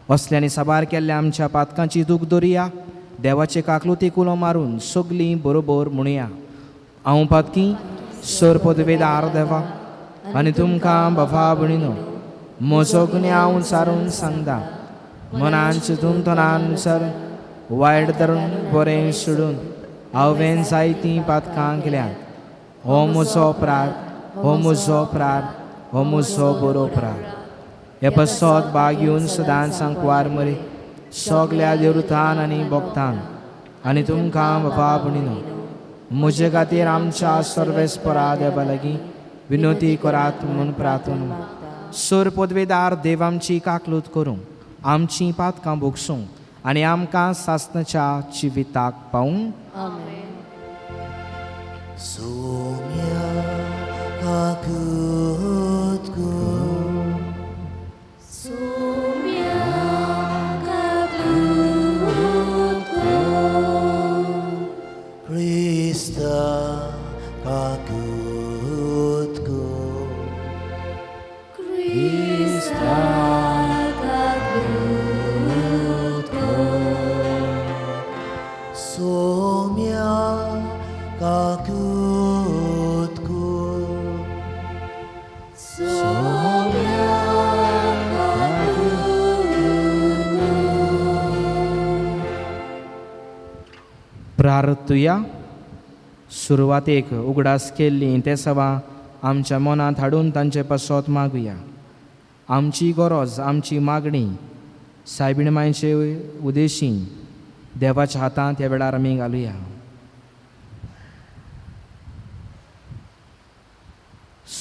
असल्यानी साबार केल्ल्या आमच्या पातकांची दूख दवरिया. देवाचे काकलुती कुलो मारून सगलीं बरोबर म्हणुया. हांव पातकी सर पदवेदार देवा आनी तुमकां बाबा भणिनो म्हजो गुन्हे हांव सारून सांगता. मनान चिंतून तोंडान सर वायट धरून बरें सोडून हांवें जायतीं पातकां केल्यात. हो म्हजो अपराध, हो म्हजो अपराध, हो म्हजो बरो अपराध. हे बसत भाग घेवन सदांच सांकवार मरे सगल्या देवृतान आनी भक्तान आनी तुमकां बाबा भणिनो म्हजे खातीर आमच्या सर्वेस्परा देवा लागीं विनोती करात म्हूण प्रार्थना. सर पदवेदार देव आमची काकलूत करूं, आमची पातकां भोगसूं आनी आमकां सासणाच्या जिविताक पावूं. सोम्या काकूत कर, सोम्या काकूत कर, क्रिस्ता काकूत कर, क्रिस्ता काकूत कर, सोम्या काकूत कर, सोम्या काकूत कर. प्रार्थुया. सुरवातेक उगडास केल्ली ते सवा आमच्या मनांत हाडून तांचे पासत मागुया. आमची गरज, आमची मागणी सायबीण मायचे उद्देशी देवाच्या हातांत ह्या वेळार आमी घालुया.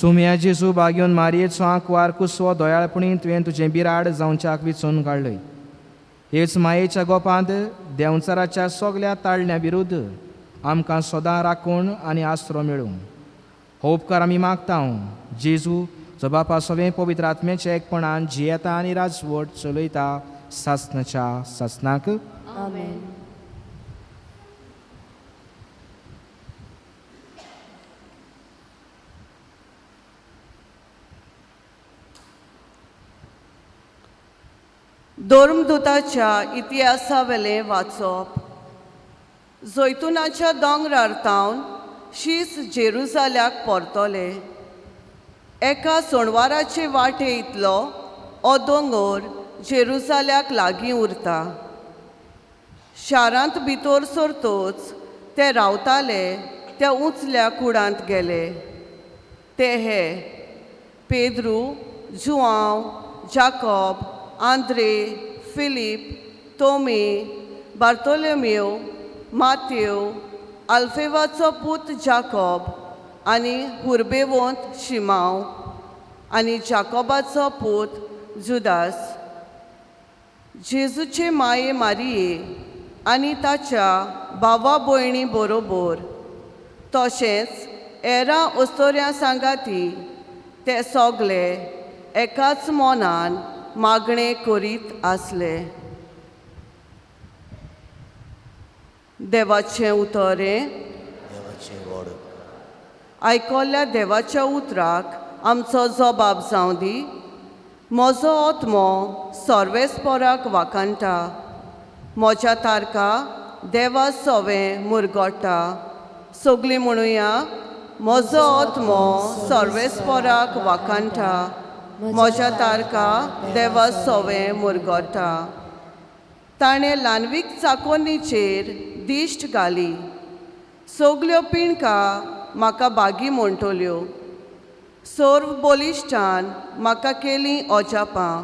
सुम्या जेजू बागेवन मारयेचो आंकवार कुसवो दोयाळपणी तुवें तुजें बिराड जावच्याक विचून काडलय. हेच मायेच्या गोपांत देंवचाराच्या सगल्या ताळण्या विरुद्ध आमकां सदां राखून आनी आसरो मेळूं. हो उपकार आमी मागता जेजू जो बापा सगळें पवित्र आत्म्याच्या एकपणान जियेता आनी राजवट चलयता सासणाच्या सासनाक. आमेन. धर्मदूताच्या इतिहासावेलें वाचप. जैतुनाच्या दोंगरार तावन शीस जेरुसाल्याक परतले. एका सोणवाराचे वाटे इतलो हो दोंगर जेरुसाल्याक लागीं उरता. शारांत भितर सरतच ते रावताले त्या उंचल्या कुडांत गेले. ते हे पेद्रू, जुआंव, जाकोब, आंद्रे, फिलीप, तोमे, बार्तोलोमेव, मातेव, आल्फेवाचो पूत जाकोब आनी हुर्बेवंत शिमाव आनी जाकोबाचो पूत जुदास. जेजूचे माये मारिये आनी ताच्या भावा भयणी बरोबर तशेंच हेरां ओस्तोऱ्यां सांगाती ते सगळे एकाच मोनान मागणें करीत आसले. देवाचें उतरें. देवाचें व्हड. आयकोल्ल्या देवाच्या उतराक आमचो जबाब जावं दी. म्हजो आत्मो सर्वेस्पराक वाकांटा. म्हज्या तारका देवा सवें मुरगोडटा. सगलीं म्हणुया. म्हजो आत्मो सर्वेस्पराक वाकांटा. म्हज्या तारका देवा सवें मुरगोडटा. ताणें ल्हानवीक चाकोनीचेर दिश्ट घाली. सगल्यो पिणकां म्हाका बागी म्हणटल्यो. सर्व बोलिश्टान म्हाका केलीं ओजापां.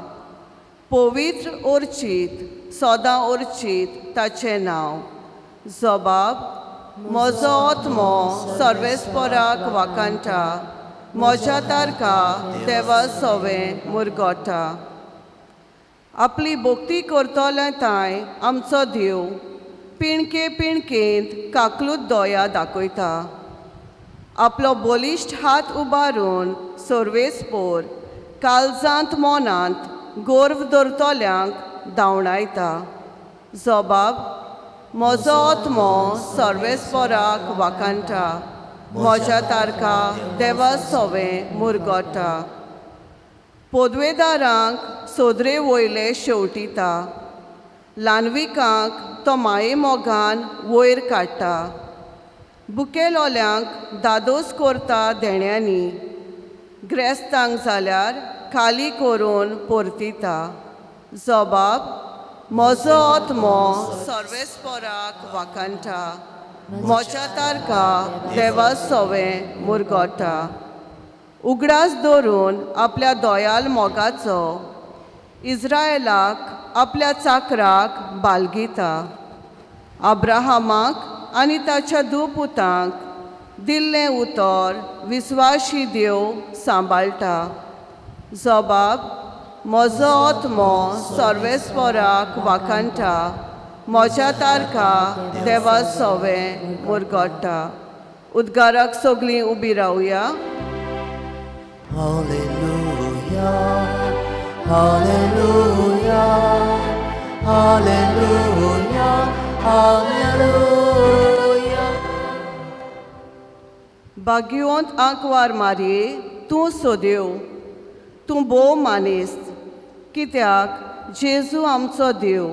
पवित्र ओर्चीत सदां ओर्चीत ताचें नांव. जबाब. म्हजो आत्मो सर्वेस्पराक वाकांटा. म्हज्या तारका देवा सवें मुरगोडटा. आपली भोक्ती करतले ताय आमचो देव पिणके पिणकेंत काकलूत दोया दाखयता. आपलो बोलिश्ट हात उबारून सर्वेस्पोर काळजांत मोनांत गोर्व धरतल्यांक धांवडायता. जबाब. म्हजो आत्मो सर्वेस्पराक वाकांटा. म्हज्या तारका देवा सवें मुरगोडटा. पोदवेदारांक सोदरे वयले शेवटिता, ल्हानविकांक तो माये मोगान वयर काडटा, बुकेलोल्यांक दादोस कोरता देण्यांनी, ग्रेस्तांक जाल्यार खाली करून परतिता. जबाब: म्हजो आत्मो सर्वेस्पराक वाखाणटा, म्हज्या तारका देवा सवें मुरगोडटा. उगडास दवरून आपल्या दोयाल मोगाचो इस्रायेलाक आपल्या चाकराक बालगिता. अब्राहमाक आनी ताच्या दुपुतांक दिल्लें उतर विस्वाशी देव सांबाळटा. जबाब: म्हजो आत्मो सर्वेस्पराक वाखाणटा, म्हज्या तारका देवा सवें मुरगोडटा. उद्गाराक सगळीं उबी रावया. Hallelujah, hallelujah, hallelujah, hallelujah. भाग्यवंत आंकवार मारये, तूं सोदेव, तूं भोव मानेस्त, कित्याक जेजू आमचो देव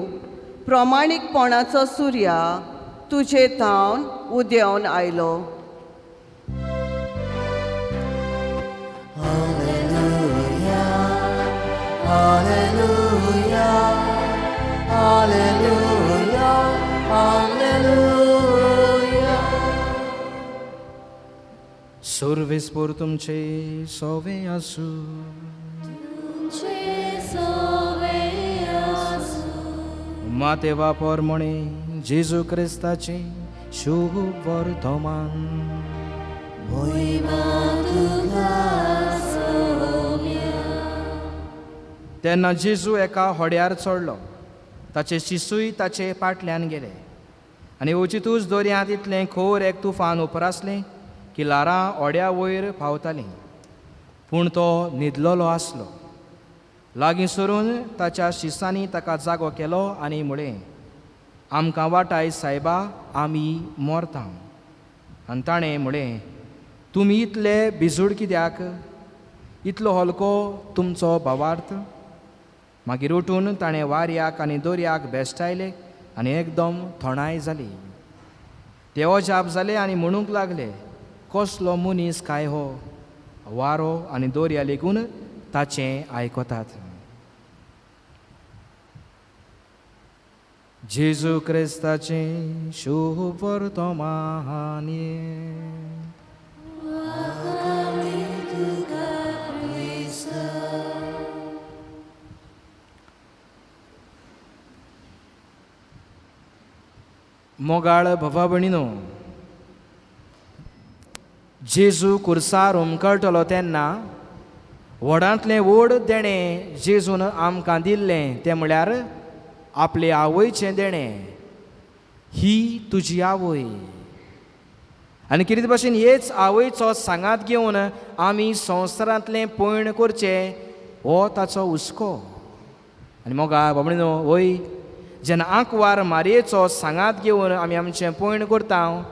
प्रमाणीकपणाचो सुर्या तुजे थावन उदेंवन आयलो. Hallelujah, hallelujah, hallelujah. सर्वेस्पर तुमचे सोवे आसू. माते वापर म्हणे जेजू क्रिस्ताचे शुभ वर्तमान. तेन्ना जेजू एका होड्यार चडलो. ताचे शिसूय ताचे फाटल्यान गेले आनी ओचितूच दर्यांत इतलें खोर एक तुफान उपरासलें की लारां ओड्या वयर पावतालीं. पूण तो न्हिदलोलो आसलो. लागीं सरून ताच्या शिसांनी ताका जागो केलो आनी म्हळें, आमकां वाटाय सायबा, आमी मरता. आनी ताणें म्हळें, तुमी इतले भिजूड कित्याक? इतलो हलको तुमचो भावार्थ? मागीर उठून ताणें वाऱ्याक आनी दर्याक बेश्टायले आनी एकदम थोणाय जाली. ते अजाप जाले आनी म्हणूंक लागले, कसलो मनीस काय हो, वारो आनी दर्या लेगून ताचें आयकतात. जेजू क्रिस्ताचें शुभ वर्तमान. मोगाळ भवा भणीनो, जेजू खुर्सार उमकळटलो तेन्ना व्हडांतलें व्हड देणें जेजून आमकां दिल्लें तें म्हळ्यार आपले आवयचें देणें. ही तुजी आवय. आनी कितें भाशेन हेच आवयचो सांगात घेवन आमी संवसारांतलें पयण करचें हो ताचो हुस्को. आनी मोगा बाबडीनो, वय जेन्ना आंकवार मारयेचो सांगात घेवन आमी आमचें पयण करता,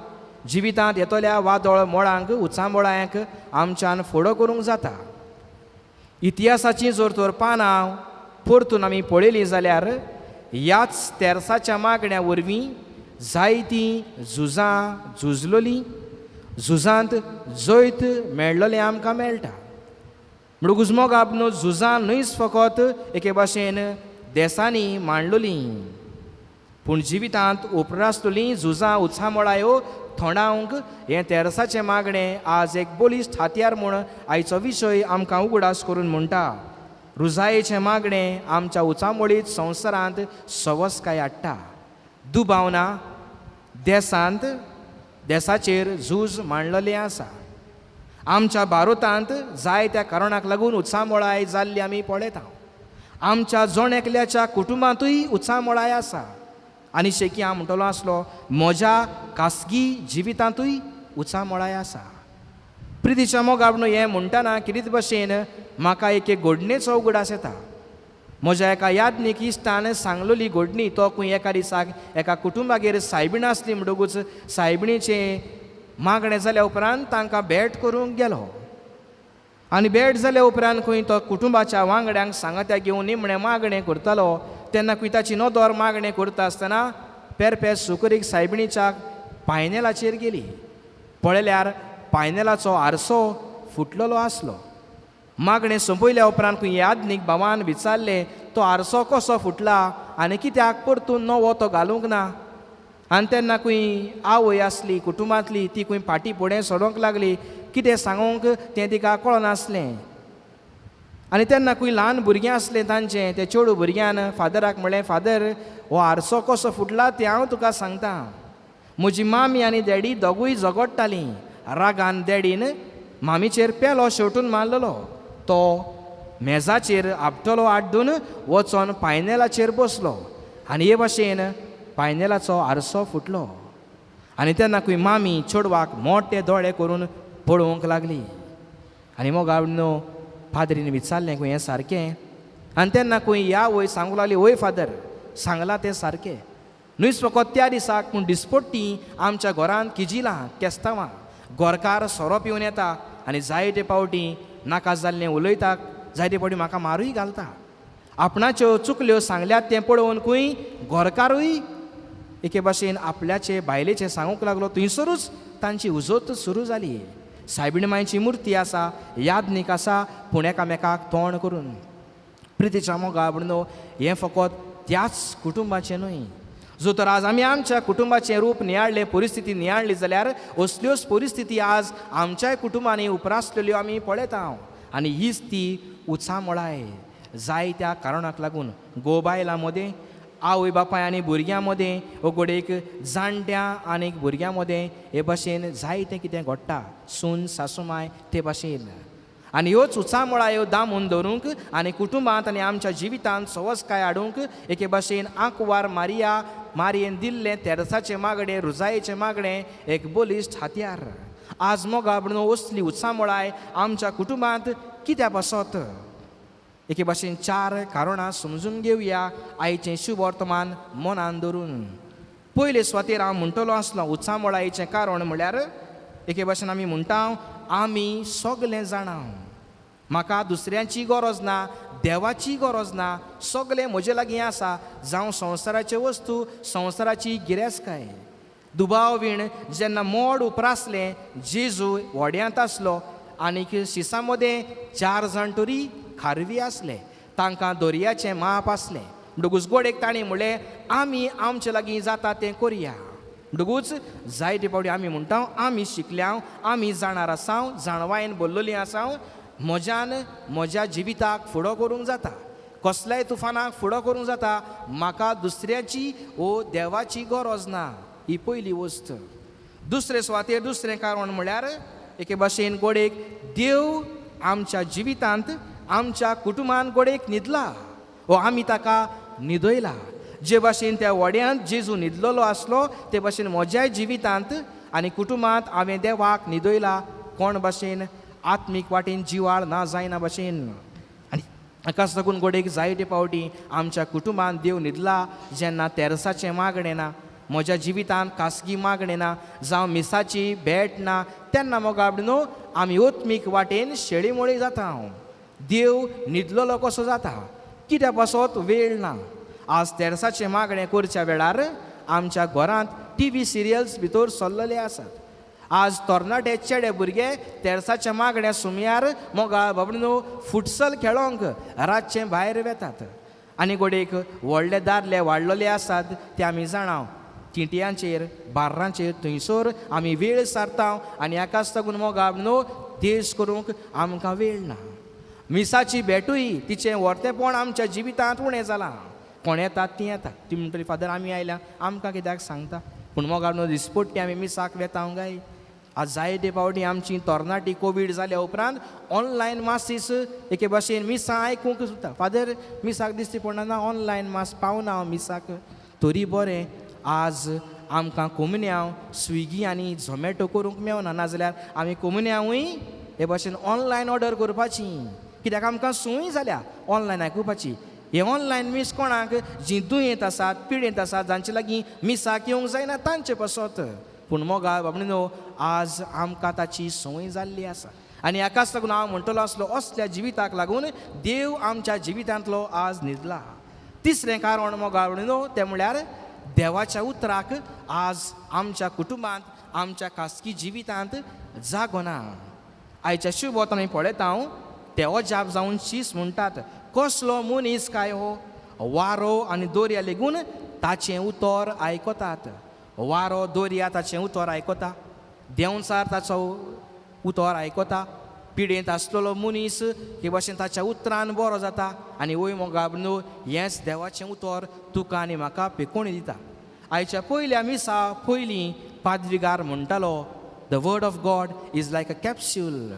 जिवितांत येतल्या वादळ मोळांक उचांबोळांक आमच्यान फुडो करूंक जाता. इतिहासाचीं जर तर पानां परतून आमी पळयलीं जाल्यार ह्याच तेरसाच्या मागण्या वरवीं जायतीं झुजां झुजलोलीं. झुजांत जैत मेळ्ळलें आमकां मेळटा. म्हणटकूच मोगाब न्हू, झुजां न्हयच फकत एके भाशेन देसांनी मांडलोलीं, पूण जिवितांत उपरासलोलीं झुजां उचांबोळायो थोडावंक हें तेरसाचें मागणें आज एक बलिश्ट हातयार म्हूण आयचो विशय आमकां उगडास करून म्हणटा. रुजायेचें मागणें आमच्या उचांबोळीत संवसारांत सवस्काय हाडटा. दुबावना देसांत देसाचेर झूज मांडलेलें आसा. आमच्या भारतांत जायत्या कारणाक लागून उचांबोळाय जाल्ली आमी पळयता. आमच्या जोण एकल्याच्या कुटुंबांतूय उचांबोळाय आसा. आनी शेकी हांव म्हणटलो आसलो, म्हज्या खासगी जिवितांतूय उचांबोळाय आसा. प्रितीच्या मोगाब न्हू हें म्हणटाना कितें भाशेन म्हाका एक घडणेचो उगडास येता. म्हज्या एका याज्ञीक इश्टान सांगलोली घडणी. तो खंय एका दिसाक एका कुटुंबागेर सायबीण आसली म्हणटकूच सायबिणीचें मागणें जाल्या उपरांत तांकां भेट करूंक गेलो. आनी भेट जाल्या उपरांत खंय तो कुटुंबाच्या वांगड्यांक सांगात्या घेवन निमणें मागणें करतालो तेन्ना खंय ताची नदर मागणें करता आसतना पेरपे सुकरीक सायबिणीच्या पायनेलाचेर गेली. पळयल्यार पायनेलाचो आरसो फुटलेलो आसलो. मागणें सोंपयल्या उपरांत खंय यादनीक भावान विचारलें तो आरसो कसो फुटला आनी कित्याक परतून नवो तो घालूंक ना. आनी तेन्ना खंय आवय आसली कुटुंबांतली ती खंय फाटीं फुडें सरोंक लागली. कितें सांगूंक तें तिका कळनासलें. आनी तेन्ना खंय ल्हान भुरगें आसलें तांचें त्या चेडूं भुरग्यान फादराक म्हणलें फादर हो आरसो कसो फुटला तें हांव तुका सांगतां. म्हजी मामी आनी डॅडी दोगूय झगडटालीं. रागान डॅडीन मामीचेर पेलो शेवटून मारलेलो. तो मेजाचेर आपटलो आड्डून वचोन पायनेलाचेर बसलो आनी हे भाशेन पायनेलाचो आरसो फुटलो. आनी तेन्ना खंय मामी चेडवाक मोठे दोळे करून पळोवंक लागली. आनी मग न्हू फादरीन विचारलें खंय हें सारकें. आनी तेन्ना खंय ह्या वय सांगूंक लागली वय फादर सांगलां तें सारकें. न्हूच फकत त्या दिसाक पूण दिसपट्टी आमच्या घरांत किजिलां केस्तांवां गोरकार सोरो पिवन येता आनी जायते पावटी नाका जाल्लें उलयतात. जायते पावटी म्हाका मारूय घालता. आपणाच्यो चुकल्यो सांगल्यात तें पळोवन खंय गोरकारूय एके भाशेन आपल्याचे बायलेचें सांगूंक लागलो. थंयसरूच तांची उजत सुरू जाली. सायबीण मांयची मुर्ती आसा यादनीक आसा पूण एकामेकाक तोंड करून. प्रितीच्या मोगा म्हणून हें फकत त्याच कुटुंबाचें न्हय. जो तर आज आमी आमच्या कुटुंबाचें रूप नियाळ्ळें परिस्थिती नियाळ्ळी जाल्यार असल्योच परिस्थिती आज आमच्याय कुटुंबांनी उपरासलेल्यो आमी पळयता. आनी हीच ती उचामळाय. जायत्या कारणाक लागून गोबायलां मदें आवय बापाय आनी भुरग्यां मदें वो घोडेक जाणट्या आनी भुरग्यां मदें हे भाशेन जायतें कितें घडटा. सून सासूमाय ते भाशेन. आनी ह्योच उचामळायो दामून धरूंक आनी कुटुंबांत आनी आमच्या जिवितांत सवस्काय हाडूंक एके भाशेन आंकवार मारयेन दिल्लें तेरसाचें मागणें रुजायेचें मागणें एक बलिश्ट हात्यार. आज मोगा म्हणून असली उचामळाय आमच्या कुटुंबांत कित्याक बसत. एके भाशेन 4 कारणां समजून घेवया आयचें शुभ वर्तमान मनान धरून. पयले सुवातेर हांव म्हणटलो आसलो उचामळायेचें कारण म्हळ्यार एके भाशेन आमी म्हणटा आमी सगलें जाणा. म्हाका दुसऱ्यांची गरज ना देवाची गरज ना. सगलें म्हजे लागीं आसा. जावं संवसाराच्यो वस्तू संवसाराची गिरेस्तकाय. दुबाव विण जेन्ना मोड उपरासलें जेजू व्हड्यांत आसलो आनीक शिसां मदें 4 जाण तरी खारवी आसले. तांकां दर्याचें माप आसलें. म्हणटकूच गोडेक ताणें म्हणलें आमी आमचे लागीं जाता तें करया. म्हणटकूच जायते फावटी आमी म्हणटा आमी शिकल्या आमी जाणार आसा जाणवायेन बोल्लोलीं आसा. म्हज्यान म्हज्या जिविताक फुडो करूंक जाता. कसल्याय तुफानाक फुडो करूंक जाता. म्हाका दुसऱ्याची वो देवाची गरज ना. ही पयली वस्त. दुसरे सुवातेर दुसरें कारण म्हळ्यार एके भाशेन गोडेक देव आमच्या जिवितांत आमच्या कुटुंबान गोडेक न्हिदला वो आमी ताका न्हिदयला. जे भाशेन त्या व्हड्यांत जेजू न्हिदलेलो आसलो ते भाशेन म्हज्याय जिवितांत आनी कुटुंबांत हांवें देवाक न्हिदयला. कोण भाशेन आत्मीक वाटेन जिवाळ ना जायना भाशेन. आनी हाकाच लागून गोडेक जायते फावटी आमच्या कुटुंबांत देव न्हिदला. जेन्ना तेरसाचें मागणें ना म्हज्या जिवितांत खासगी मागणें ना जावं मिसाची भेट ना तेन्ना मोगा न्हू आमी आत्मीक वाटेन शेळीमोळी जाता. देव न्हिदलेलो कसो जाता. कित्याक पासत वेळ ना. आज तेरसाचें मागणें करच्या वेळार आमच्या घरांत TV सिरियल्स भितर चल्लेले आसात. आज तरणाटे चेडे भुरगे तेरसाच्या मागण्या सुमयार मोगा बाबडो फुटसल खेळोंक रातचें भायर वेतात. आनी गोडेक व्हडले दादले वाडलेले आसात ते आमी जाणा. तिट्यांचेर बार्रांचेर थंयसर आमी वेळ सारता. आनी हाकाच लागून मोगा न्हू देश करूंक आमकां वेळ ना. मिसाची भेटूय तिचें वर्तेपण आमच्या जिवितांत उणें जालां. कोण येतात तीं येतात. ती म्हणटली फादर आमी आयल्या आमकां कित्याक सांगता. पूण मोगा न्हू दिसपट्टी आमी मिसाक वेता गाय. आज जायते फावटी आमची तरणाटी कोवीड जाल्या उपरांत ऑनलायन मासीस एके भाशेन मिसां आयकूंक सुद्दां. फादर मिसाक दिसता पडना ऑनलायन मास पावना हांव मिसाक. तरी बरें आज आमकां कोमुन्यांव स्विगी आनी झोमॅटो करूंक मेवना. नाजाल्यार आमी कोमुन्यांवूय हे भाशेन ऑनलायन ऑर्डर करपाची. कित्याक आमकां संवय जाल्या ऑनलायन आयकुपाची. हे ऑनलायन मीस कोणाक जीं दुयेंत आसात पिडेंत आसात जांचे लागीं मिसाक येवंक जायना तांचे पासत. पूण मोगा बाबडो आज आमकां ताची संवय जाल्ली आसा. आनी हाकाच लागून हांव म्हणटलो आसलो असल्या जिविताक लागून देव आमच्या जिवितांतलो आज न्हिदला. तिसरें कारण मोगावळिनो तें म्हणल्यार देवाच्या उतराक आज आमच्या कुटुंबांत आमच्या खासगी जिवितांत जागो ना. आयच्या शुभोत आमी पळयता हांव देव जाप जावन शीस म्हणटात कसलो मनीस काय हो वारो आनी दोर्या लेगून ताचें उतर आयकतात. वारो दोर्या ताचें उतर आयकता, देंवचार ताचो उतर आयकता. पिडेंत आसलेलो मनीस हे भाशेन ताच्या उतरान बरो जाता. आनी वय मोगाबनो हेंच देवाचें उतर तुका आनी म्हाका पेकोवणी दिता. आयच्या पयल्या मिसा पयलीं पाद्रीगार म्हणटालो the word of God is like a capsule.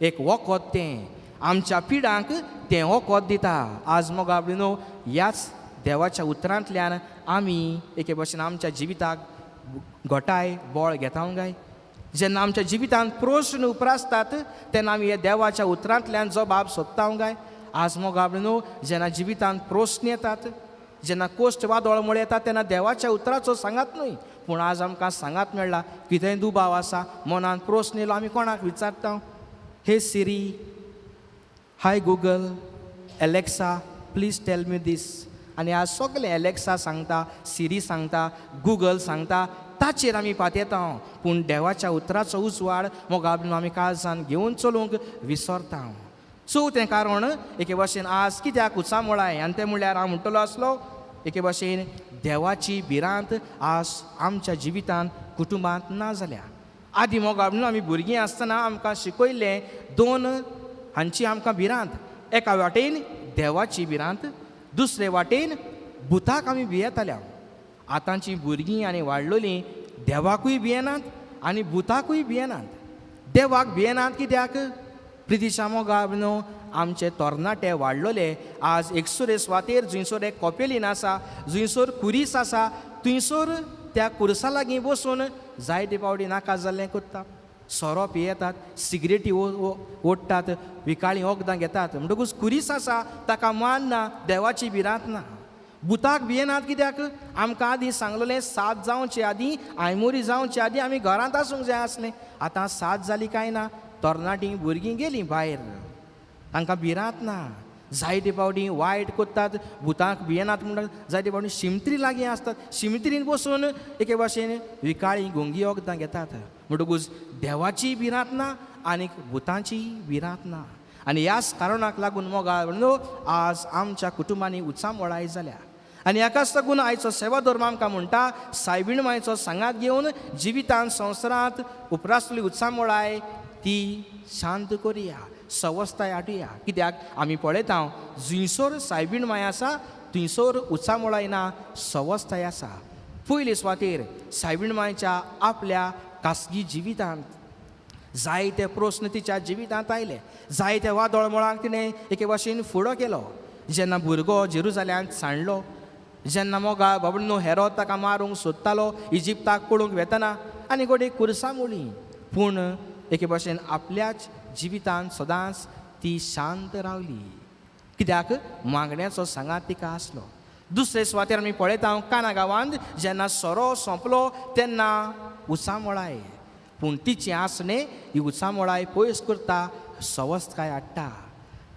एक वखद तें आमच्या पिडांक तें वखद दिता. आज मोगाबनो ह्याच देवाच्या उतरांतल्यान आमी एके भाशेन आमच्या जिविताक घोटाय बळ घेता काय. जेन्ना आमच्या जिवितांत प्रश्न उप्रासतात तेन्ना आमी हे देवाच्या उतरांतल्यान जबाब सोदता काय. आज मोगाबनो जेन्ना जिवितांत प्रश्न येतात, जेन्ना कोश्ट वादळ म्हळ येता तेन्ना देवाच्या उतराचो सांगात न्हय, पूण आज आमकां सांगात मेळ्ळा कितेंय दुबाव आसा, मनांत प्रश्न येयलो आमी कोणाक विचारता. Hey Siri, hi Google, Alexa please tell me this. आनी आज सगळें एलेक्सा सांगता, सिरी सांगता, गुगल सांगता, ताचेर आमी पातयता. पूण देवाच्या उतराचो उजवाड मोगाबनो आमी काळजान घेवन चलूंक विसरता. चवथें कारण एके भाशेन आज कित्याक उचामोळाय आनी तें म्हणल्यार हांव म्हणटलो आसलो एके भाशेन देवाची भिरांत आज आमच्या जिवितांत कुटुंबांत ना जाल्या. आदी मोगाबनो आमी भुरगीं आसतना आमकां शिकयल्लें दोन हांची आमकां भिरांत. एका वाटेन देवाची भिरांत, दुसरे वाटेन भुताक आमी भियेताल्या. आतांची भुरगीं आनी वाडलोलीं देवाकूय भियेनात आनी भुताकूय भियेनात. देवाक भियेनात कित्याक प्रितीच्या मोगाबनो आमचे तरणाटे वाडलोले आज एकसुरे सुवातेर जंयसर एक कोपेलीन आसा, जंयसर कुरीस आसा, थंयसर त्या कुरसा लागीं बसून जायते पावटी नाका जाल्लें करता. सोरो पियेतात, सिगरेटी ओडटात, विकाळीं वखदां घेतात. म्हणटकूच कुरीस आसा ताका मान ना, देवाची भिरांत ना. भुताक भियेनात कित्याक आमकां आदीं सांगलेलें 7 जावचे आदीं आयमोरी जावचे आदीं आमी घरांत आसूंक जाय आसलें. आतां 7 जालीं काय ना, तरणाटीं भुरगीं गेलीं भायर, तांकां भिरांत ना. जायते पावटी वायट कोत्तात, भुतांक भियेनात म्हणटात. जायते पावटी शिमतरी लागीं आसतात, शिमतरीन बसून एके भाशेन विकाळीं गुंगी वखदां घेतात. म्हणटकूच देवाची भिरांत ना आनीक भुतांची भिरांत ना. आनी ह्याच कारणाक लागून मोगाबनो आज आमच्या कुटुंबांनी उचामोळाय जाल्या. आनी हाकाच लागून आयचो सेवा धर्म आमकां म्हणटा सायबीण मांयचो सांगात घेवन जिवितांत संवसारांत उपरासली उचामोळाय ती शांत करुया, सवस्थाय हाडुया. कित्याक आमी पळयता जंयसर सायबीण माय आसा थंयसर उचामोळाय ना, सवस्थाय आसा. पयले सुवातेर सायबीण मांयच्या आपल्या खासगी जिवितांत जायते प्रस्न तिच्या जिवितांत आयले. जायते वादळ मुळाक तिणें एके भाशेन फुडो केलो. जेन्ना भुरगो जेरुजाल्यांत सांडलो, जेन्ना मोगा बाबडनो हेरोद ताका मारूंक सोदतालो इजिप्ताक पळोवंक वेतना, आनी गोडे कुरसां मोडलीं. पूण एके भाशेन आपल्याच जिवितांत सदांच ती शांत रावली. कित्याक मागण्याचो सांगात तिका आसलो. दुसरे सुवातेर आमी पळयता काना गांवांत जेन्ना सोरो सोंपलो तेन्ना उचामोळाय. पूण तिची आसणे ही उचामोळाय पयस करता, सवस्थकाय हाडटा.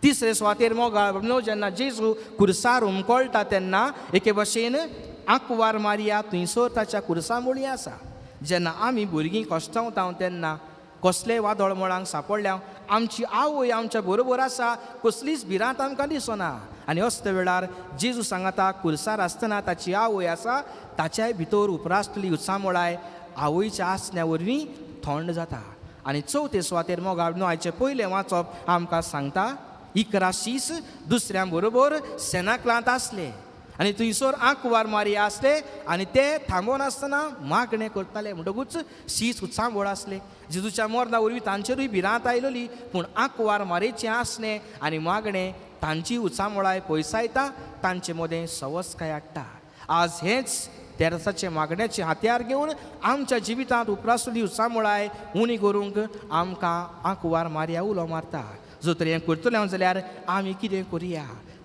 तिसरे सुवातेर मोगाबनो जेन्ना जेजू कुरसार उमकळटा तेन्ना एके भाशेन आंकवार मारिया थंयसर ताच्या कुरसा मुळी आसा. जेन्ना आमी भुरगीं कश्टावता तेन्ना कसलेय वादळ मळांक सांपडल्या आमची आवय आमच्या बरोबर आसा, कसलीच भिरांत आमकां दिसना. आनी असल्या वेळार जेजू सांगता कुरसार आसतना ताची आवय आसा, ताच्याय भितर उपरासतली उचामोळाय आवयच्या आसण्या वरवीं थंड जाता. आनी चवथे सुवातेर मोगाबनो आयचे पयलें वाचप आमकां सांगता 11 शीस दुसऱ्यां बरोबर सेनाकलांत आसले आनी थंयसर आंकवार मारिया आसले आनी ते थांबोवन आसतना मागणें करताले. म्हणटकूच शीस उत्सांबळ आसले. जेजूच्या मरना वरवीं तांचेरूय भिरांत आयलोली, पूण आंकवार मारेचें आसणें आनी मागणें तांची उचामोळाय पयसायता, तांचे मदें सवस्थकाय हाडटा. आज हेंच तेरसाचे मागण्याचे हात्यार घेवन आमच्या जिवितांत उपरासली उचामोळाय उणी करूंक आमकां आंकवार मारिया उलो मारता. जो तरी हें करतलें जाल्यार आमी कितें करुया?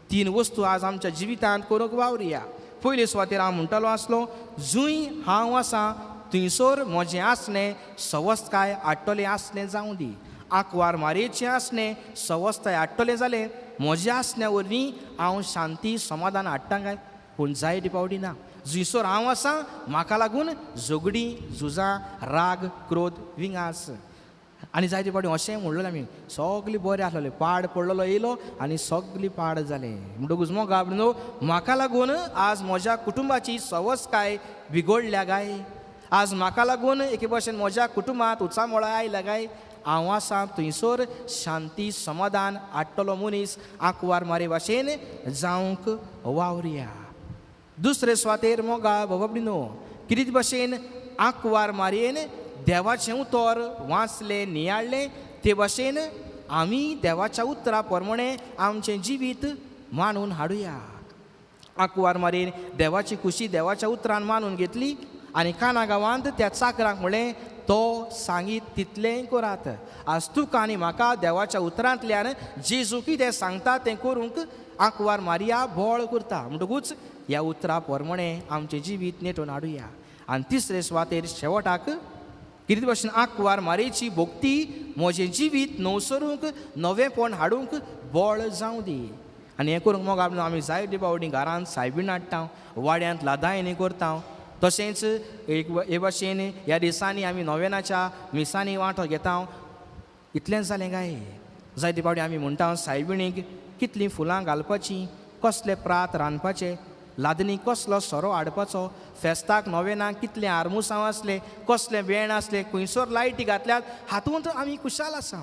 3 वस्तू आज आमच्या जिवितांत करूंक वावरया. पयले सुवातेर हांव म्हणटालो आसलो जूंय हांव आसां थंयसर म्हजें आसणें सवस्थकाय हाडटलें आसलें जावं दी. आंकवार मारयेचें आसलें सवस्थाय हाडटलें जालें म्हज्या आसण्या वरवीं हांव शांती समाधान हाडटा काय पूण जायते पावटी ना. जुंयसर हांव आसां म्हाका लागून झगडीं झुजां राग क्रोध विंगास आनी जायते पावटी अशें म्हणलें आमी सगलीं बरें आसलेलें पाड पडलेलो येयलो आनी सगलीं पाड जालें म्हणटकूच मो गाबडो म्हाका लागून आज म्हज्या कुटुंबाची सवस्थाय बिगडल्या काय. आज म्हाका लागून एके भशेन म्हज्या कुटुंबांत उचामोळा आयल्या काय. हांव आसां थंयसर शांती समाधान हाडटलो मनीस आंकवार मारे भाशेन जावंक वावरया. दुसरे सुवातेर मोगा बाबडीनो कितें भशेन आंकवार मारयेन देवाचें उतर वाचलें नियाळ्ळें ते भाशेन आमी देवाच्या उतरा प्रमाणें आमचें जिवीत मांडून हाडुया. आंकवार मारयेन देवाची खुशी देवाच्या उतरान मानून घेतली आनी काना गांवांत त्या चाकराक म्हणलें तो सांगीत तितलें करात. आज तुका आनी म्हाका देवाच्या उतरांतल्यान जेजू कितें सांगता तें करूंक आंकवार मारया बोळ करता म्हणटकूच ह्या उतरा प्रमाणें आमचें जिवीत नेटून हाडुया. आनी तिसरे सुवातेर शेवटाक कितें भशेन आंकवार मारयेची भोक्ती म्हजें जिवीत नवसरूंक नवेंपण हाडूंक बोळ जावं दी. आनी हें करूंक मोग आमी जायते पावटी घरांत सायबीण हाडटा वाड्यांत लादायणी करता. तशेंच हे भाशेन ह्या दिसांनी आमी नोवेनाच्या मिसांनी वांटो घेता. इतलेंच जालें काय. जायते पावटी आमी म्हणटा सायबिणीक कितलीं फुलां घालपाचीं कसलें प्रात रांदपाचें लादनी कसलो सोरो हाडपाचो फेस्ताक नोवेनाक कितलें आरमुसांव आसलें कसलें बेण आसलें खंयसर लायटी घातल्यात हातूंत आमी खुशाल आसा.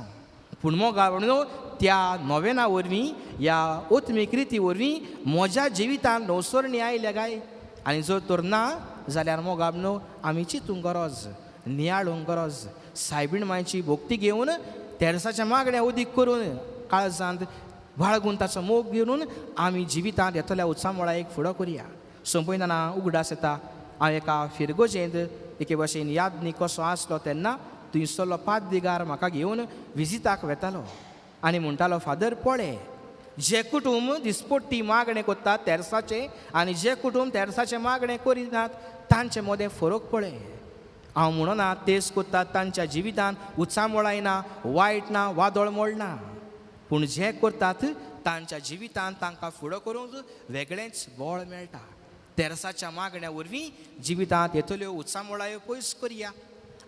पूण मोगावणो त्या नोवेना वरवीं ह्या ओत्मीक रिती वरवीं म्हज्या जिवितांत नवसरणी आयल्या काय. आनी जर तर ना जाल्यार मोगाबनो आमी चिंतूंक गरज नियाळूंक गरज सायबीण मांयची भोक्ती घेवन तेरसाच्या मागण्या उदीक करून काळजांत बाळगून ताचो मोग घेवन आमी जिवितांत येतल्या उत्सामोळा एक फुडो करया. सोंपयतना उगडास येता. हांव एका फिरगोजेंत एके भशेन यादनी कसो आसलो तेन्ना थंयसरलो पाद्रीगार म्हाका घेवन विजिताक वेतालो आनी म्हणटालो फादर पळय जे कुटूंब दिसपट्टी मागणें कोत्तात तेरसाचे आनी जे कुटूंब तेरसाचे मागणें करिनात तांचे मदें फरक पळय. हांव म्हणना तेच कोत्तात तांच्या जिवितांत उत्सामोळ येना वायट ना वादळ मोडना पूण जे करतात तांच्या जिवितांत तांकां फुडो करूंक वेगळेंच बळ मेळटा. तेरसाच्या मागण्या वरवीं जिवितांत येतल्यो उत्सामोळायो पयस करया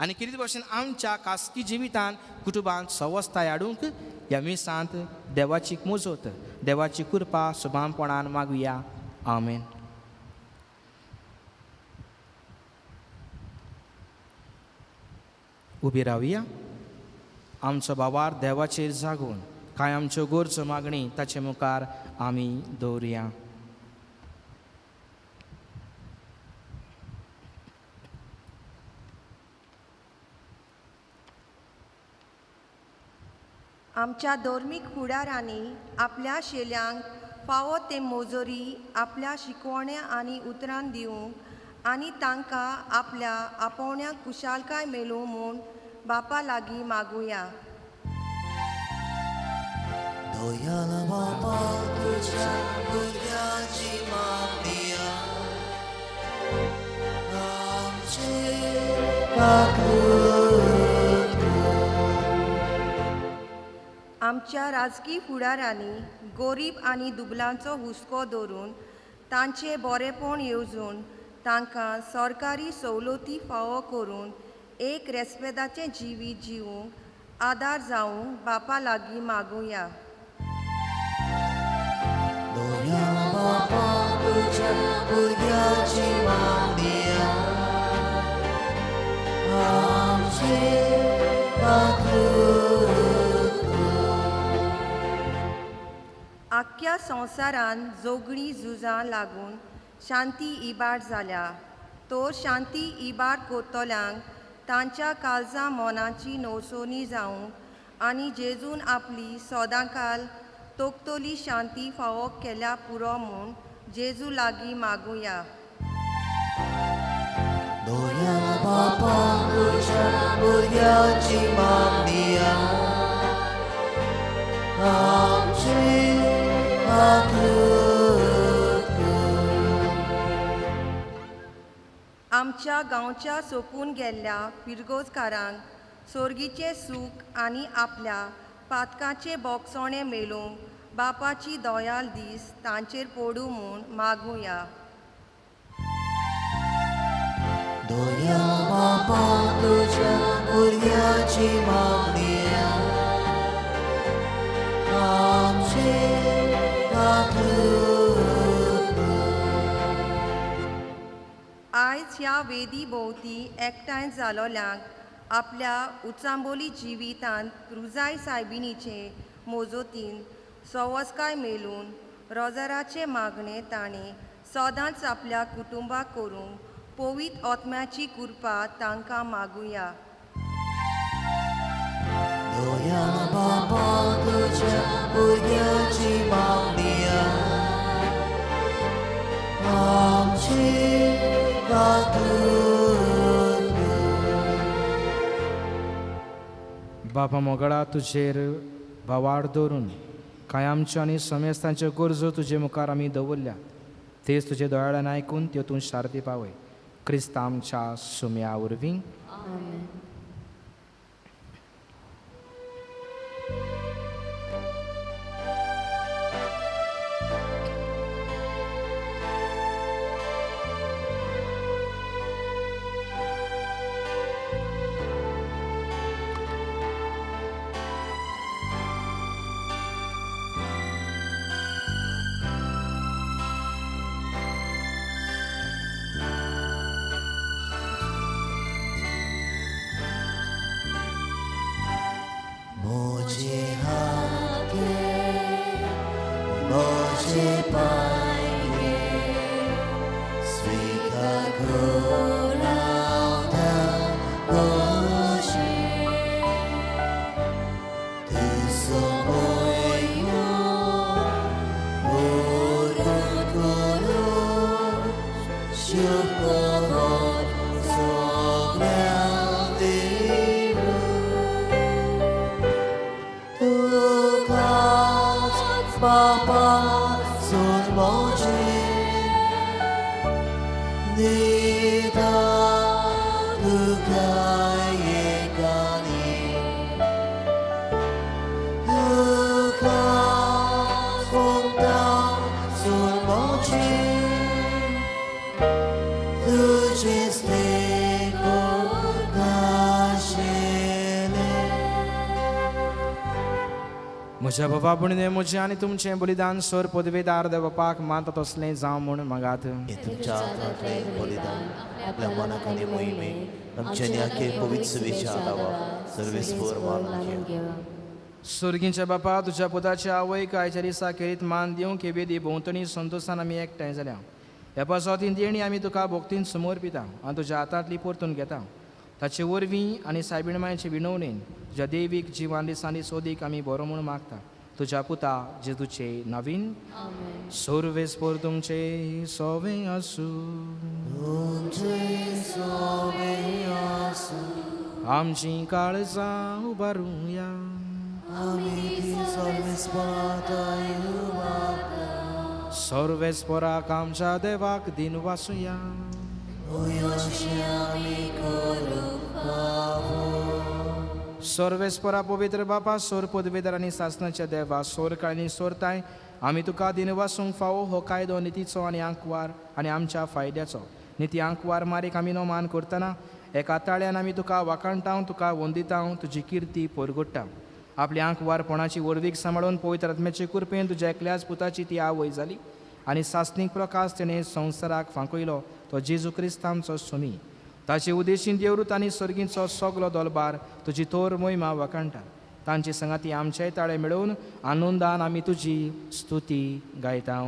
आनी कितें भशेन आमच्या खासगी जिवितांत कुटुंबांत सवस्थाय हाडूंक ह्या मिसांत देवाची मोजत देवाची कृपा सुभानपणान मागुया. आमेन. उबी रावया. आमचो बाबार देवाचेर जागून कांय आमच्यो गोरच्यो मागणी ताचे मुखार आमी दवरया. आमच्या धर्मीक फुडाऱ्यांनी आपल्या शेल्यांक फावो ते मोजोरी आपल्या शिकवण्या आनी उतरां दिवंक आनी तांकां आपल्या आपोवण्यांक कुशालकाय मेळूं म्हूण बापा लागीं मागुया. दयाल बापा तुझ्या भुरग्याची मागणिया आमचे आमच्या राजकी फुडाऱ्यांनी गरीब आनी दुबलांचो हुस्को दवरून तांचे बरेपण येवजून तांकां सरकारी सवलती फावो करून एक रेस्पेदाचें जिवीत जिवूंक आदार जावंक बापा लागीं मागुया. दयाल बापा तुझ्या भुरग्याची मागणिया आमचे आख्ख्या संवसारान जोगणी झुजां लागून शांती इबाड जाल्या. तो शांती इबाड कोतोल्यांक तांच्या काळजां मोनाची नवसोनी जावंक आनी जेजून आपली सोदांकाल तोखतोली शांती फावो केल्या पुरो म्हूण जेजू लागीं मागुया. दयाल बापा तुझ्या भुरग्याची मागणिया आमचे आमच्या गांवच्या सोंपून गेल्ल्या पिरगोजकारांक सोर्गीचे सूख आनी आपल्या पातकाचे बोगसोणे मेळूंक बापाची दोयाल दीस तांचेर पडूं म्हूण मागुया. दोया बापा तुझ्या भुरग्याची मागणी आमचे आयज ह्या वेदी भोवती एकठांय जालोल्यांक आपल्या उचांबोली जिवितांत रुजाय सायबिणीचे मोजोतीन सवस्काय मेळून रोजाराचे मागणे ताणें सदांच आपल्या कुटुंबाक करूंक पवित्र आत्म्याची कृपा तांकां मागुया. दोया बापा तुझ्या भुरग्याची मागणी आमची बापा मोगळा तुजेर भावाड दवरून कायमच्यो आनी समेस्तांच्यो गरजो तुजे मुखार आमी दवरल्या तेच तुजे दोळ्यान आयकून त्यो तूं शार्ती पावय. क्रिस्त आमच्या सुम्या वरवीं. आमेन. मोजे हात घे मोजे पाय घे स्वीकार करूया गोशी तुझो मोहिमा बोलून करू शुभ सगळ्या Papa, son moje, nida dukaye gani, duka fonta son moje, tuje stego gashele. म्हज्या बाबा पुण्य म्हजें आनी तुमचें बलिदान सोर पदवेदार देवपाक मानता तसलें जावं म्हूण मागात. हे तुमच्या हातांतलें बलिदान आपल्या मनाक आनी मोहिमे आमच्या न्याके पवित्र सेवेच्या आदावा सर्वेस्पर मानून घे. सुर्गींच्या बापा तुज्या पुताच्या आवयक आयच्या दिसा खेरीत मान दिवंक हे वेदी भोंवतणी संतोशान आमी एकठांय जाल्या. ह्या पासवातीन देणी आमी तुका भोक्तीन समर्पिता आनी तुज्या हातांतली परतून घेता. ताचे वरवीं आनी सायबिणमायेचे विणवणेन तुज्या देवीक जिवान दिसांनी सोदीक आमी बरो म्हूण मागता. तुज्या पुता जेजूचे नवीन सर्वेस्पर तुमचे सोवे आसूं. आमची काळजां उबारूया. सर्वेस्पराक आमच्या देवाक दिन वासुया. सर्वेस्परा पवित्र बापा सोर पदवेदार आनी सासणाच्या देवा सोर काळनी सोरताय आमी तुका दिन वासूंक फावो हो कायदो नितीचो आनी आंकवार आनी आमच्या फायद्याचो निती आंकवार मारीक आमी नो मान करतना एका ताळ्यान आमी तुका वाखाणटाव तुका वंदिताव तुजी किर्ती परगोडटा. आपल्या आंकवारपणाची वरवीक सांबाळून पवित्र आत्म्याचे कृपेन तुज्या एकल्याच पुताची ती आवय जाली आनी सासणीक प्रकाश तेणें संवसाराक फांकयलो तो जेजू क्रिस्त आमचो सुमी. ताचे उदेशीन देवरूत आनी सर्गींचो सगलो दोलबार तुजी तोर मोहिमा वखाणटा. तांची संगाती आमचेय ताळे मेळोवन आनंदान आमी तुजी स्तुती गायता.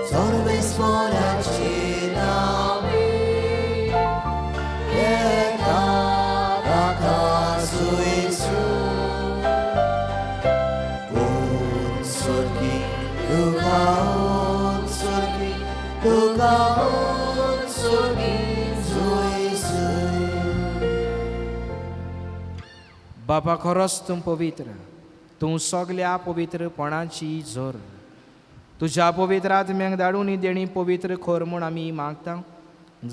सर्वेस्पराची नावे येता राखासु येसू 온 सोर्गी तुका 온 सोर्गी तुका 온 सोर्गी जोयसू बापा खरोच तूं पवित्र तूं सगल्या पवित्रपणाची झोर तुज्या पवित्र आत्म्याक धाडून ही देणी पवित्र खोर म्हूण आमी मागता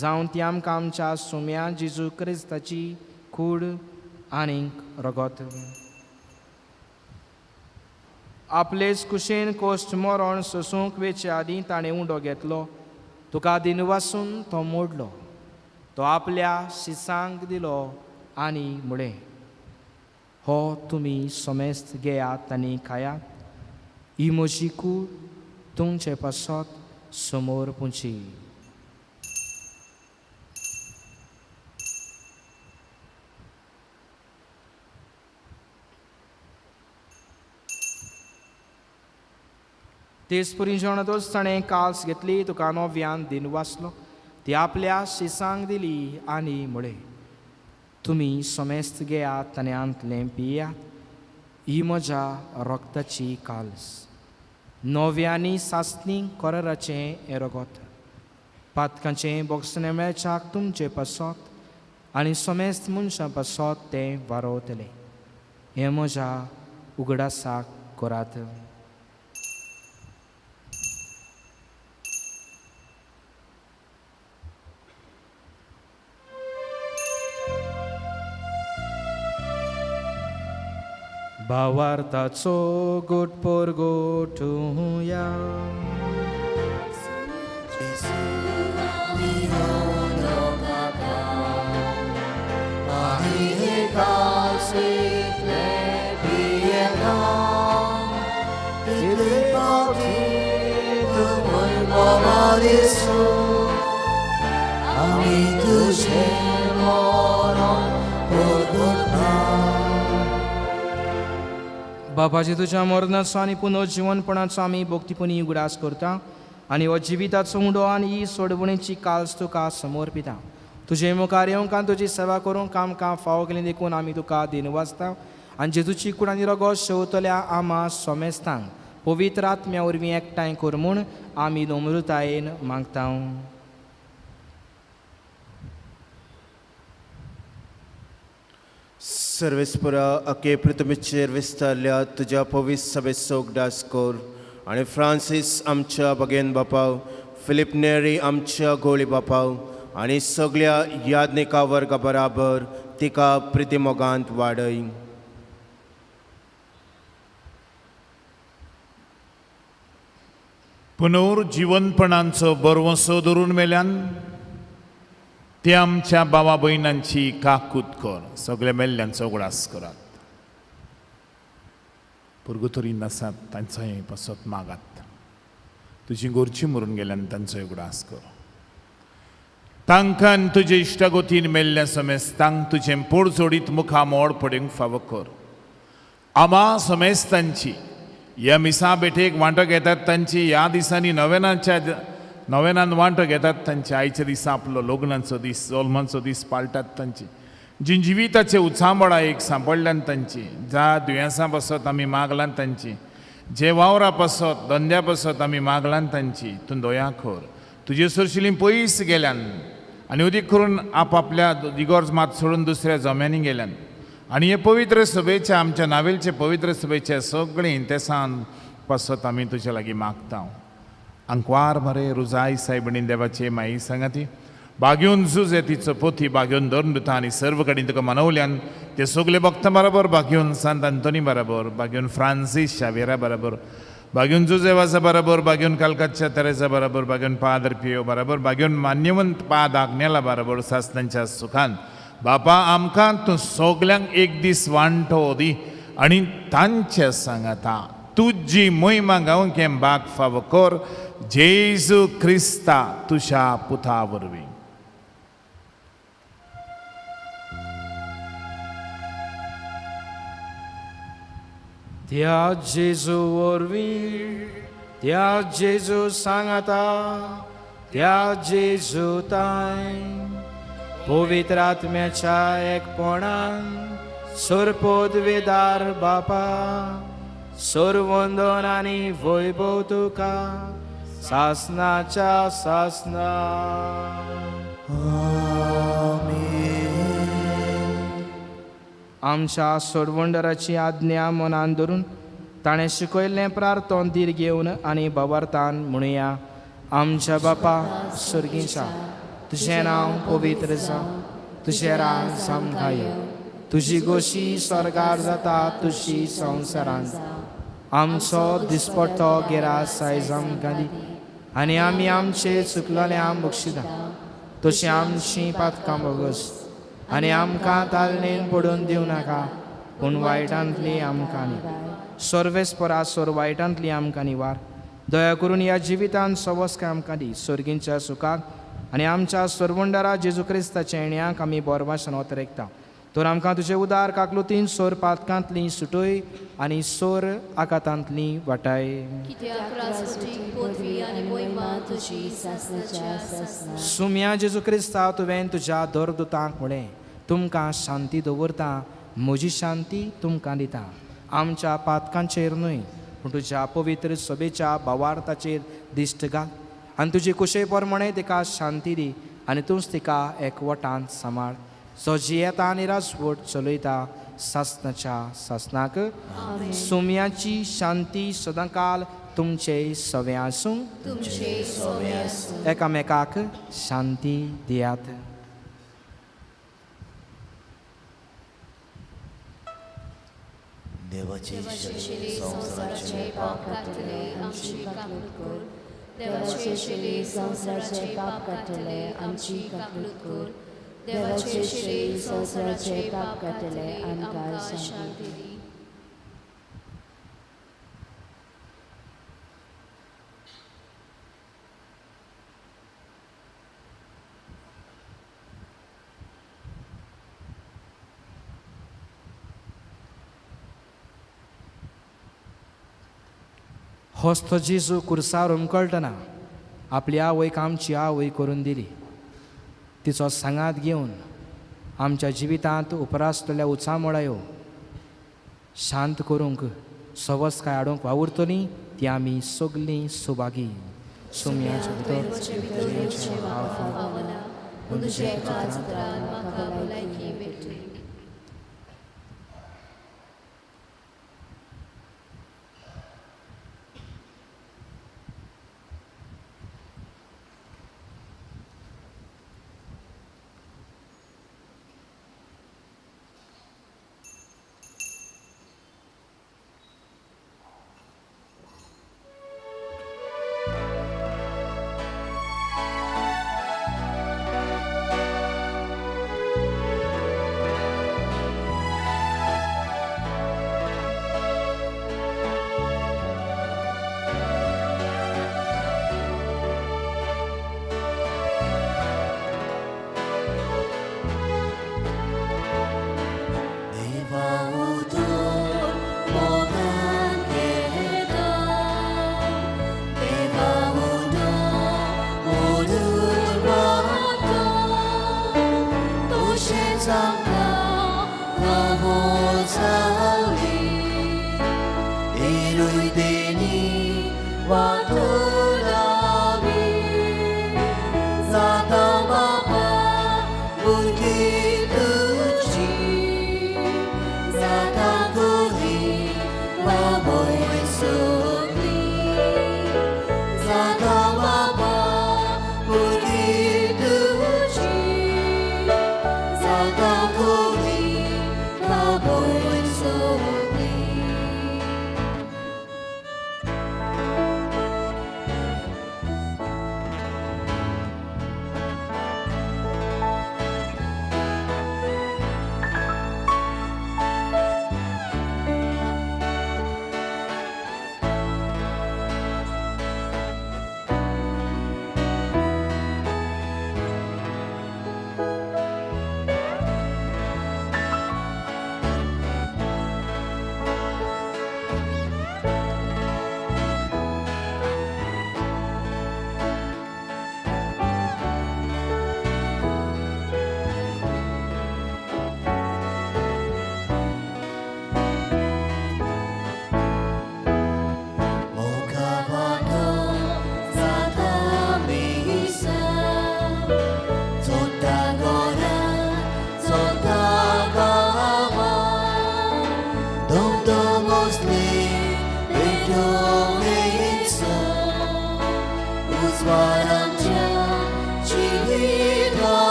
जावं ती आमकां आमच्या सुम्या जेजू क्रिस्ताची कूड आनीक रगत आपलेच कुशेन कोश्ट मरण सोसूंक वेचे आदीं ताणें उंडो घेतलो तुका दिनवासून तो मोडलो तो आपल्या शिसांक दिलो आनी म्हळें हो तुमी समेस्त घेयात आनी खायात ही म्हजी कूड तुमचे पासत समोर पुंची तेच परी जेवणातच ताणें काल्स घेतली तुका नव्यान दिन वाचलो ती आपल्या शिसांक दिली आनी म्हळें तुमी समेस्त घेयात आनी आंतलें पियात ही म्हज्या रक्ताची काल्स नव्यांनी सासणी कोराचें हें रगत पातकांचें बोगसणे मेळच्याक तुमचे पासत आनी समेस्त मनशां पासत तें वारोतलें हें म्हज्या उगडासाक करात भावार्थाचो गोटपोर गोठुया आमी तुझे मरण बापाजी तुज्या मरणाचो आनी पुनर्जीवनपणाचो आमी भोक्तीपणी उगडास करता आनी हो जिविताचो उंडो आनी ही सोडवणेची काल्स तुका समर्पिता तुजे मुखार येवंक तुजी सेवा करूंक आमकां फावो केली देखून आमी तुका दिन वाचता आनी जेजूची कूड आनी रगत शेवतल्या आमा समेस्तांक पवित्र आत्म्या वरवीं एकठांय कर म्हूण आमी नम्रतायेन मागता सर्वेस्परा अके पृथ्वीचेर विस्तारल्या तुज्या पवित्र सभेत सोगडास कोर आनी फ्रांसीस आमच्या भगेन बापाव फिलिप नेरी आमच्या गोळी बापाव आनी सगळ्या याज्ञिका वर्गा बराबर तिका प्रितीमोगांत वाडय पुनर्जीवनपणांचो बरवंसो धरून मेल्यान ते आमच्या भावा भयणांची काकूत कर सगळे मेल्ल्यांचो उगडास करात पुर्गुतरीन आसात तांचोय पासत मागात तुजी गोरची मरून गेल्यान तांचोय उगडास कर तांकां तुजे इश्टागोतीन मेल्ल्या समेस्तांक तुजें पोड जोडीत मुखार मोड पडूंक फावो कर आमा समेस्तांची ह्या मिसा बेटेक वांटो घेतात तांची ह्या दिसांनी नवेनान वांटो घेतात तांचे आयच्या दिसा आपलो लग्नाचो दीस जल्माचो दीस पाळटात तांची जी जिविताचे उत्सांबळा एक सांपडल्यान तांची ज्या दुयेंसां पासत आमी मागलां तांची जे वावरा पासत धंद्या पासत आमी मागलां तांची तूं दया कर तुजे सरशिलीं पयस गेल्यान आनी उदीक करून आपल्या दिगोर मात सोडून दुसऱ्या जम्यांनी गेल्यान आनी हे पवित्र सभेचे आमच्या नावेलचे पवित्र सभेचे सगळीं ते सान पासत आमी तुजे लागीं मागता अंकवार बरे रुजाई सायबणी देवाचे माई सांगाती बागेवन झुजे तिचो पोथी बागेवन धरून दिता आनी सर्व कडेन तुका मनवल्यान ते सगळे भक्तां बरोबर बागेवन सांत आंतोनी बरोबर बागेवन फ्रांसीस शावेरा बरोबर बागेवन जुजेवासा बरोबर बागेवन कलकत्ता तेरेसा बरोबर बागेवन पादर पियो बरोबर बागेवन मान्यवंत पाद आग्नेला बरोबर सासनांच्या सुखान बापा आमकां तूं सगल्यांक एक दीस वांटो दी आनी तांचे सांगाता तुजी मोहिमा गावंक हें बाग फावो कर जेजू क्रिस्ता तुज्या पुता वरवीं त्या जेजू वरवीं त्या जेजू सांगता त्या जेजू ताय पवित्र आत्म्याच्या एकपणान सोरपोदवेदार बापा सोरवंदन आनी वैभव तुका सासनाच्या सासना. आमच्या सोडवंडराची आज्ञा मनान धरून ताणें शिकयल्लें प्रार्थन धीर घेवन आनी बाबार्थान म्हणुया. आमच्या बापा सुर्गीच्या तुजें नांव पवित्र जावं, तुजें राज आमकां येवं, तुजी गोशी स्वर्गार जाता तुजी संवसारांत. आमचो दिसपट्टो गिरास आयज आमकां दी आनी आमी आमचे चुकलोल्यांक बक्षिता तशीं आमचीं पातकां बोगस आनी आमकां तालणेन पडून दिवं नाका पूण वायटांतली आमकां न्ही. सर्वेस्परा सोर वायटांतली आमकां निवार. दया करून ह्या जिवितांत सवस्काय आमकां दी. सर्गींच्या सुखाक आनी आमच्या सोरवंडरा जेजू क्रिस्ताच्या येण्याक आमी बोरभाशेन वतरेकता. तर आमकां तुजे उदार काकलुतीन सोर पातकांतली सुटय आनी सोर आकातांतली वाटाय. कित्याक राजवटी पदवी आनी महिमा तुजी सासनाच्या सासना. सुम्या जेजू क्रिस्ता तुवें तुज्या दोरदुतांक म्हळें तुमकां शांती दवरता, म्हजी शांती तुमकां दिता. आमच्या पातकांचेर न्हय पूण तुज्या पवित्र सभेच्या भावार्थाचेर दिश्ट घाल आनी तुजी कुशे प्रमाणे तिका शांती दी आनी तूंच तिका एकवटांत सांबाळ. जो जियेता आनी राजवट चलयता सासनाच्या सासनाक. सुम्याची शांती सदांकाल तुमचे सवे आसूं. एकामेकाक शांती दियात. देवाचे शेले संसाराचे पाप काटले आमची काकलूत कर. देवाचे शेले संसाराचे पाप काटले आमची काकलूत कर. देवाचे शेले संसाराचे पाप काटले आमकां शांती दी. होस्त जेजू कुर्सार उमकळटना आपली आवयक आमची आवय करून दिली. तिचो सांगात घेवन आमच्या जिवितांत उपरासलेल्या उचामोळायो शांत करूंक सवस्काय हाडूंक वावुरतलीं ती आमी सगलीं सुभागी. सुम्याचे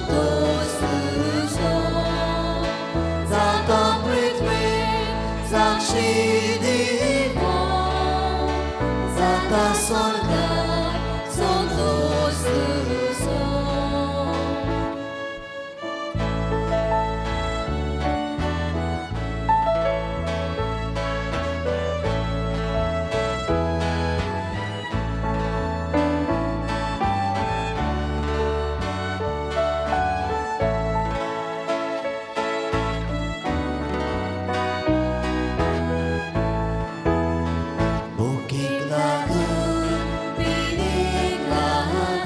संतोषुचो जाता पृथ्वी साक्षी दिवो जाता स्वर्गार संतोषुचो Bukit lagun, pinig lagun,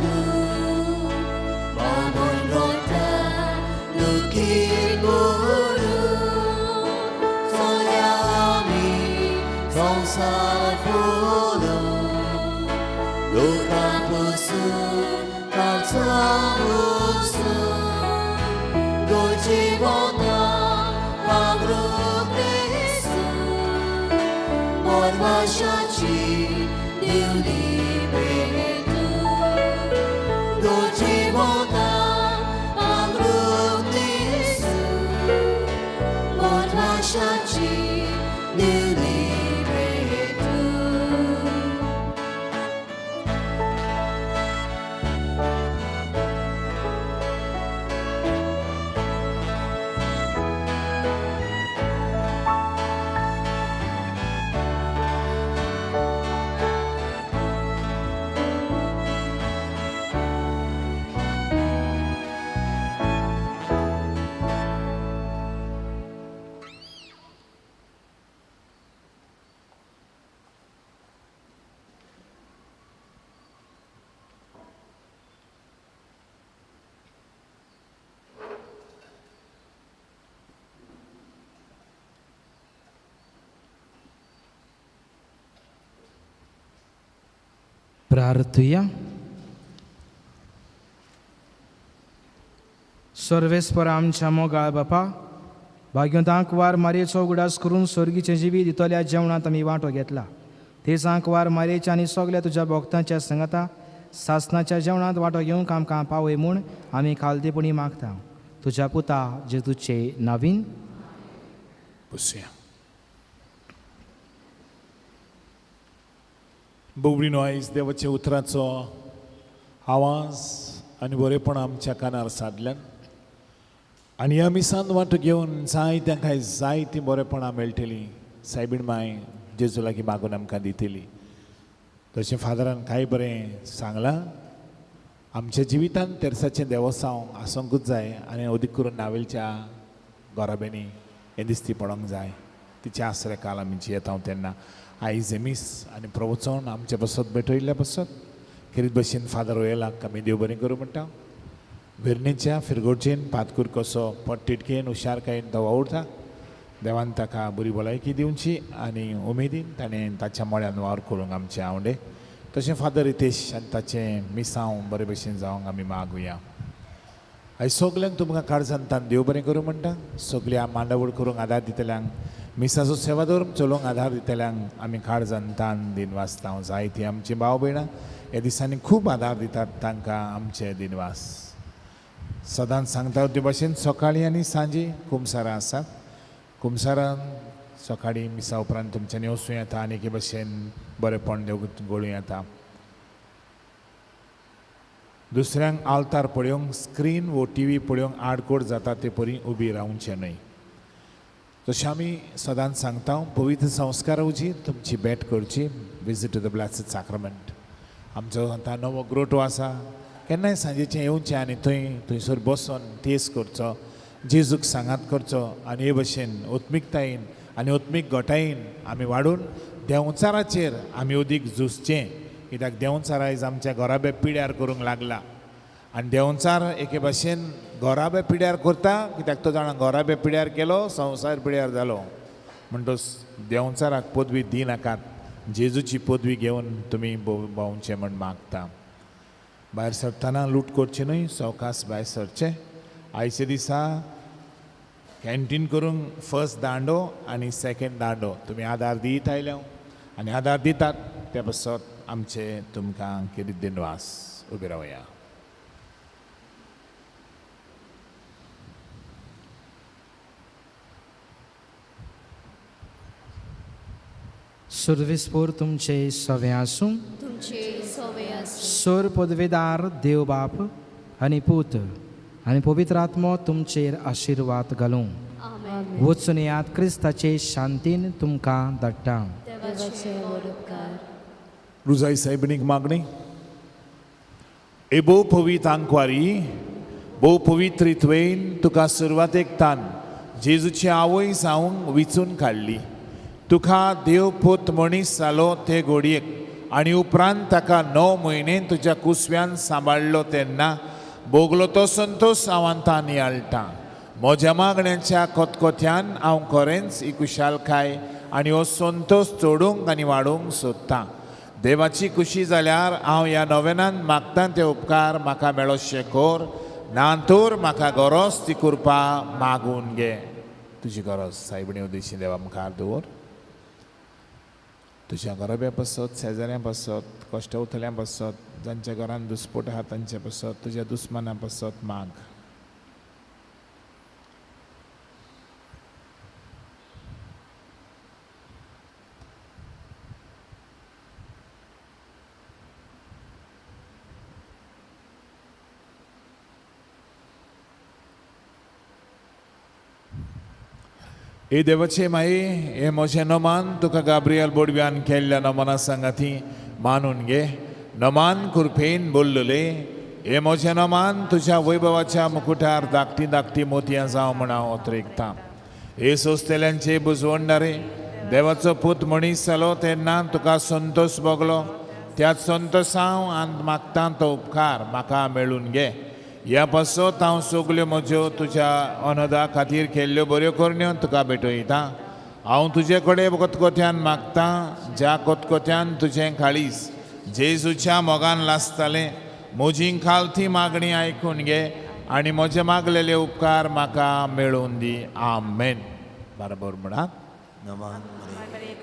bangun rota, lukir buru, soyami, songsar pulu, luka pusu, kalsa pusu, goji bona, magru Kristu. Morma shachi diu libertu do jivona agru Kristu Morma shachi diu libertu प्रार्थुया. सर्वेस्पर आमच्या मोगाळ बापा, भाग्यवंतांक वार मारयेचो उगडास करून स्वर्गीचे जिवी दितल्या जेवणात आमी वांटो घेतला. ते सांक वार मारयेच्या आनी सगल्या तुज्या भक्तांच्या संगता सासणाच्या जेवणात वांटो घेवंक आमकां पावय म्हूण आमी खालतेपणी मागता. तुज्या पुता जेजूचे नावीन बसूया. बोबडीनो आयज देवाचे उतराचो आवाज आनी बरेपण आमच्या कानार सादल्यान आनी ह्या मिसान वांटो घेवन जायत्यांक आयज जायतीं बरेपणां मेळटलीं. सायबीण माय जेजू लागीं मागून आमकां दितली. तशें फादरान कांय बरें सांगलां. आमच्या जिवितांत तेरसाचें देवसांव आसूंकूच जाय आनी अदीक करून नावेलच्या गोराबेनी हें दिसती पडोंक जाय. तिचे आसरे काल आमी जियेता तेन्ना आयज एमीस आनी प्रवचन आमचे बसत भेटयल्ल्या बसत खेरीत भशेन फादर ओयलाक आमी देव बरें करूं म्हणटा. वेर्णेच्या फिरगोडचेन पातकूर कसो पट्टिटकेन हुशारकायेन तो वावुरता. देवान ताका बरी भलायकी दिवची आनी उमेदीन ताणें ताच्या मळ्यान वावर करूंक आमचें आवडे. तशें फादर रितेश आनी ताचें मिसांव बरे भशेन जावंक आमी मागुया. आयज सगल्यांक तुमकां काळजांतान देव बरें करूं म्हणटा. सगल्या मांडावळ करूंक आदार दितल्यांक मिसाचो सेवा धर्म चलोवंक आदार दितल्यांक आमी काळजांतान दिनवासता. जायतीं आमचीं भाव भयणां ह्या दिसांनी खूब आदार दितात तांकां आमचे दिनवास. सदांच सांगता ते भाशेन सकाळीं आनी सांजे कुमसारां आसात. कुमसारां सकाळीं मिसा उपरांत तुमच्यानी वसूं येता आनी एके भशेन बरेपण देव गळूं येता. दुसऱ्यांक आल्तार पळोवंक स्क्रीन वो टी व्ही पळोवंक आडकोड जाता ते परी उबी रावचें न्हय. तशें आमी सदांच सांगता पवित्र संस्कार उजी तुमची भेट करची. Visit to the blessed sacrament. आमचो आतां नवो ग्रोटो आसा. केन्नाय सांजेचें येवचें आनी थंयसर बसून टेस्ट करचो. जेजूक सांगात करचो आनी हे भशेन ओत्मीकतायेन आनी ओत्मीक घोटायेन आमी वाडून देंवचाराचेर आमी अदीक झुजचें. कित्याक देंवचार आयज आमच्या घोराबे पिड्यार करूंक लागला आनी देंवचार एके भशेन घोराबे पिड्यार करता. कित्याक तो जाणा घोराबे पिड्यार केलो संवसार पिड्यार जालो. म्हणटच देंवचाराक पदवी दिनाकात. जेजूची पदवी घेवन तुमी भोंवचें म्हण मागता. भायर सरतना लूट करची न्हय. सवकास भायर सरचें. आयचे दिसा कॅन्टीन करूंक फर्स्ट दांडो आनी सेकेंड दांडो तुमी आदार दीत आयल्या आनी आदार दितात ते बसत आमचे तुमकां कितें दिनवास. उबी रावया. सुरविस्फोर तुमचे सवे आसूं तुमचे सवे आसूं सोर पदवेदार देव बाप आनी पूत आनी पवित्र आत्मो तुमचेर आशिर्वाद घालूं आमेन. वचून यात क्रिस्ताचे शांतीन तुमकां धाडटा. देवाचे व्हड उपकार. रुजाई साहेबनीक मागणी. ए भोव पवित्र आंकवारी, भोव पवित्रित्वेन तुका सुरवातेक तान जेजूची आवय जावंक विचून काडली. तुका देव पोत मनीस जालो ते घडयेक आनी उपरांत ताका 9 म्हयने तुज्या कुसव्यान सांबाळलो तेन्ना भोगलो तो संतोश हांव आतां नियाळटा. म्हज्या मागण्यांच्या कोतकोत्यान हांव खरेंच ही कुशालकाय आनी हो संतोष चोडूंक आनी वाडोवंक सोदतां. देवाची खुशी जाल्यार हांव ह्या नोवेनांत मागतां ते उपकार म्हाका मेळोशे कोर. ना तर म्हाका गरज ती करपा मागून घे. तुजी गरज सायबणी उदेशी देवा मुखार दवर. तुज्या गरब्या पासत, शेजाऱ्यां पासत, कश्टवतल्यां पासत, जांच्या घरान दुस्पोट आहा तांचे पासत, तुज्या दुस्मानां पासत माग. हे देवाचे माये, हे म्हजें नमान तुका गाब्रियल बोडव्यान केल्ल्या नमना सांगाती मानून घे. नमान कृपेन बोललोले, हे म्हजें नमान तुज्या वैभवाच्या मुकुटार धाकटी धाकटी मोतयां जावं म्हण हांव ओतरेकतां. हे सोंसतेल्यांचे बुजवणदारे, देवाचो पूत मनीस जालो तेन्ना तुका संतोश भोगलो. त्या संतोशांव मागतां तो उपकार म्हाका मेळून घे. ह्या पासत हांव सगल्यो म्हज्यो तुज्या अनदा खातीर केल्ल्यो बऱ्यो करण्यो तुका भेटयतां. हांव तुजे कडेन कोतकोत्यान मागतां, ज्या कोतकोत्यान तुजें काळीज जेजूच्या मोगान लासतालें. म्हजी खालती मागणी आयकून घे आनी म्हजे मागलेले उपकार म्हाका मेळोवन दी. आमेन. बरोबर म्हणा. नमान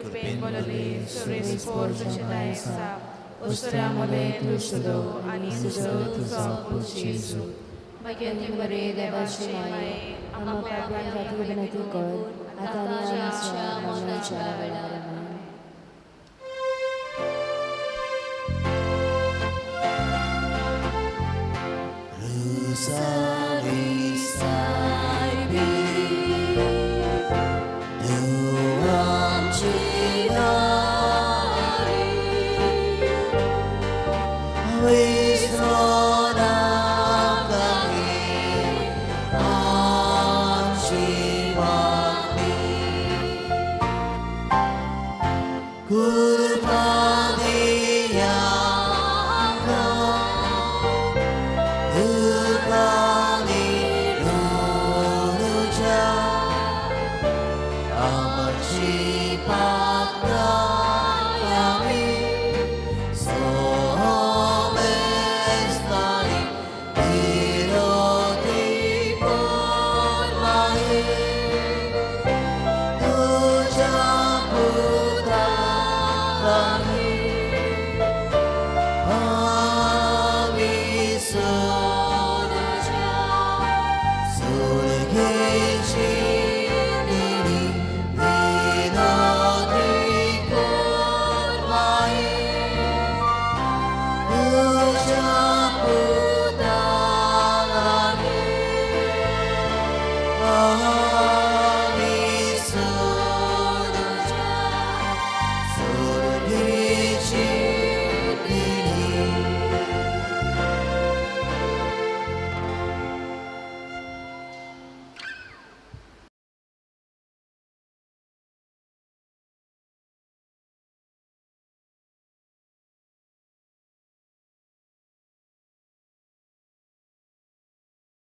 कृपेन बोलले सुरेस्फोर तुझे दायसा उसऱ्यामध्ये तुझो आणि तुझो पूज येशू. मागीर बरे देवाचे माये आमकां पापयांची विनंती कर आता आनी आमच्या मरणाच्या वेळार. आमेन. Good.